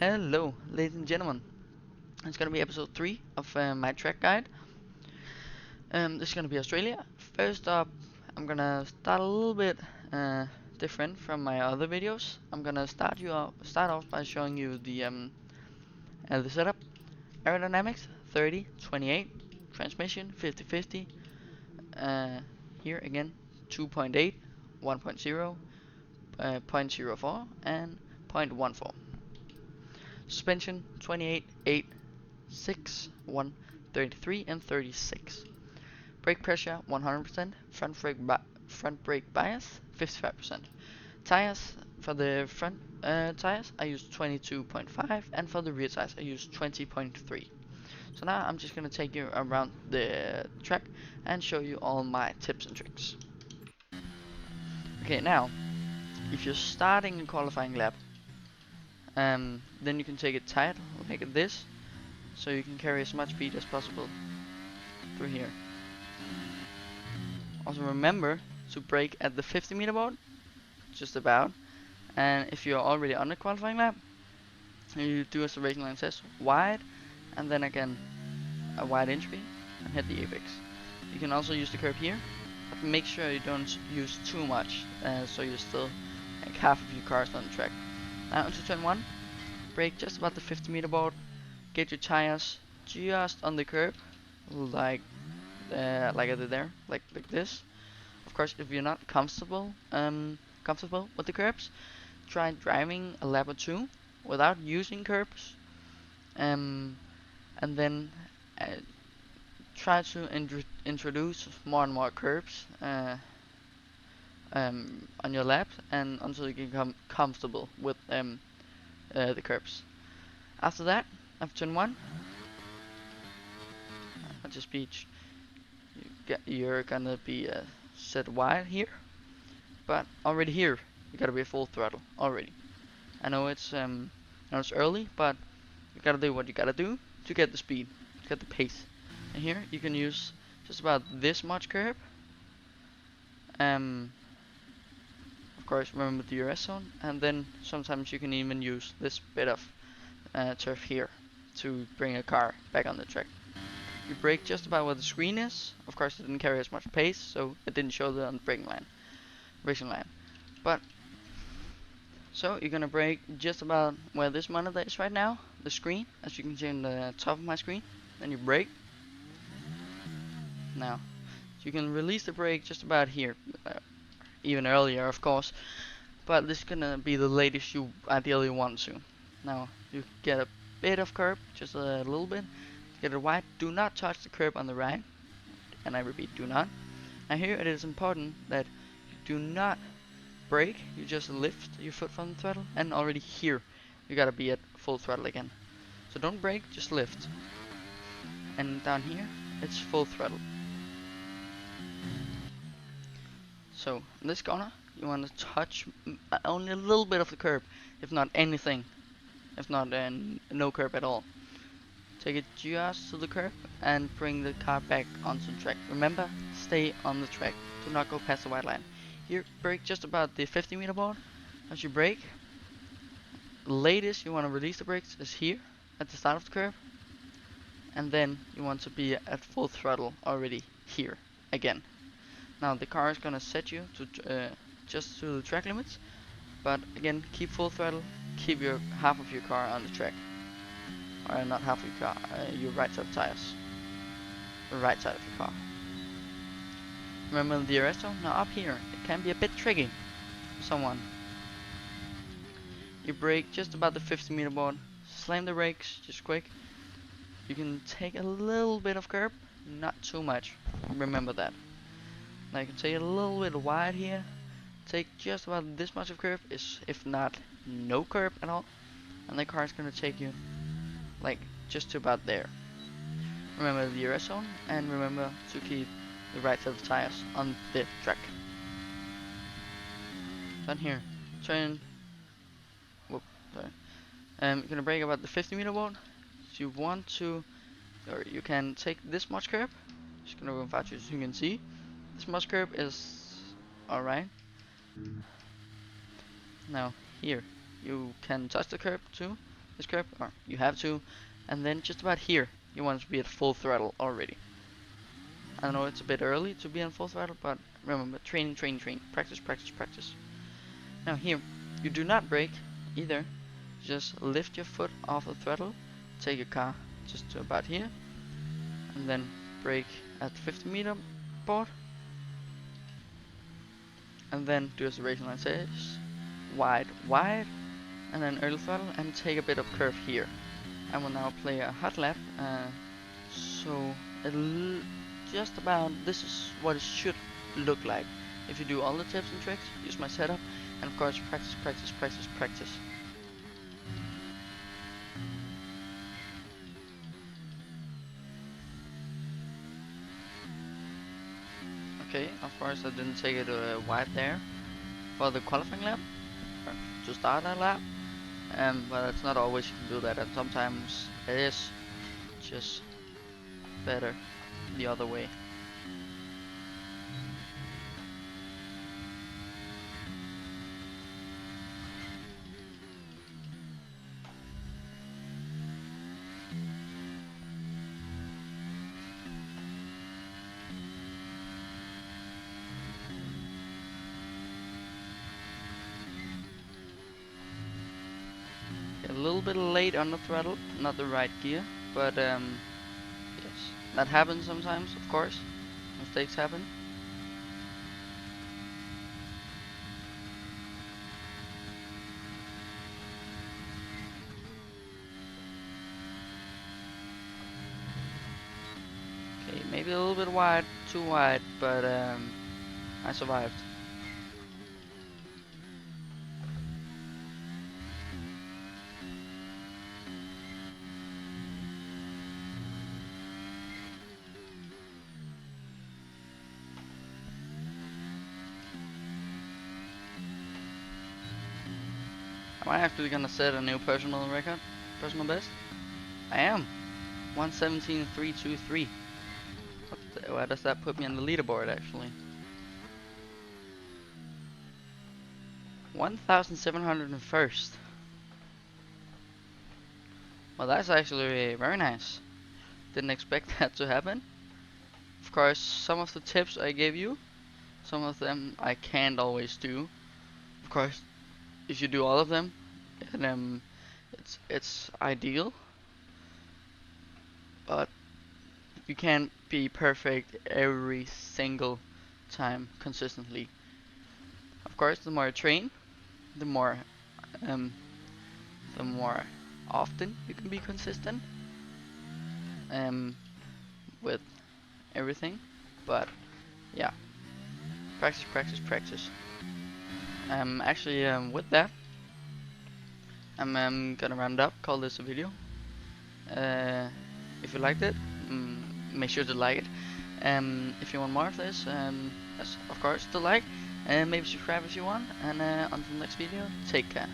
Hello, ladies and gentlemen. It's gonna be episode 3 of my track guide. This is gonna be Australia. First up, I'm gonna start a little bit different from my other videos. I'm gonna start off by showing you the setup. Aerodynamics 30, 28, transmission 50-50. Here again 2.8, 1.0, 0.04, and 0.14. Suspension 28, 8, 6, 1, 33, and 36. Brake pressure 100%. Front brake bias 55%. Tires, for the front tires I use 22.5, and for the rear tires I use 20.3. So now I'm just gonna take you around the track and show you all my tips and tricks. Okay, now if you're starting a qualifying lap, then you can take it tight like this, so you can carry as much speed as possible through here. Also remember to brake at the 50-meter board, just about. And if you're already on the qualifying lap, you do as the racing line says, wide, and then again a wide entry, and hit the apex. You can also use the curb here, but make sure you don't use too much, so you're still like half of your cars on the track. Now into turn 1, brake just about the 50-meter board, get your tires just on the curb, like I did there, like this. Of course, if you're not comfortable with the curbs, try driving a lap or two without using curbs, and then uh, try to introduce more and more curbs on your laps, and until you become comfortable with the curbs. After that, after turn 1, just beach. You're gonna be set wide here, but already here you gotta be full throttle already. I know it's early, but you gotta do what you gotta do to get the speed, to get the pace. And here you can use just about this much curb. Of course, remember the DRS zone, and then sometimes you can even use this bit of turf here to bring a car back on the track. You brake just about where the screen is. Of course, it didn't carry as much pace, so it didn't show that on the racing line. But so you're gonna brake just about where this monitor is right now, the screen, as you can see on the top of my screen. Then you brake. Now you can release the brake just about here, even earlier, of course. But this is gonna be the latest you ideally want to. Now you get a bit of curb, just a little bit. Get it wide. Do not touch the curb on the right, and I repeat, do not. Now here it is important that you do not brake, you just lift your foot from the throttle, and already here you gotta be at full throttle again. So don't brake, just lift. And down here it's full throttle. So in this corner you want to touch only a little bit of the curb, if not anything, if not no curb at all. Take it just to the curb and bring the car back onto the track. Remember, stay on the track. Do not go past the white line. Here, brake just about the 50-meter board. As you brake, the latest you want to release the brakes is here at the start of the curve. And then you want to be at full throttle already here again. Now the car is gonna set you to just to the track limits, but again, keep full throttle. Keep your half of your car on the track. Or not half of your car, your right side of tires. The right side of your car. Remember the DRS zone? Now up here, it can be a bit tricky for someone. You brake just about the 50-meter board. Slam the brakes, just quick. You can take a little bit of curb, not too much. Remember that. Now you can take it a little bit wide here. Take just about this much of curb, if not no curb at all. And the car is gonna take you like just to about there. Remember the DRS zone, and remember to keep the right side of the tires on the track. Down here, turn. Whoop, sorry. You're gonna brake about the 50-meter board. So you want to, or you can take this much curb. Just gonna go faster so you can see. This much curb is alright. Now here, you can touch the curb too, this curb, or you have to, and then just about here you want to be at full throttle already. I know it's a bit early to be on full throttle, but remember, training, practice, practice, practice. Now here, you do not brake either. Just lift your foot off the throttle, take your car just to about here, and then brake at 50-meter board, and then do as the racing line says, wide, and then early throttle, and take a bit of curve here. I will now play a hot lap, so just about this is what it should look like. If you do all the tips and tricks, use my setup, and of course practice, practice, practice, practice. Okay, of course I didn't take it wide there for the qualifying lap, or to start that lap, but it's not always you can do that, and sometimes it is just better the other way. A little bit late on the throttle, not the right gear, but yes, that happens sometimes, of course. Mistakes happen. Okay, maybe a little bit wide, too wide, but I survived. Am I actually gonna set a new personal record? Personal best? I am. 117.323. Where does that put me on the leaderboard actually? 1701st. Well, that's actually very nice. Didn't expect that to happen. Of course, some of the tips I gave you, some of them I can't always do. Of course, if you do all of them, then it's ideal. But you can't be perfect every single time consistently. Of course, the more you train, the more often you can be consistent with everything. But yeah, practice, practice, practice. Actually, with that, I'm gonna round up. Call this a video. If you liked it, make sure to like it. If you want more of this, yes, of course, to like, and maybe subscribe if you want. And until the next video, take care.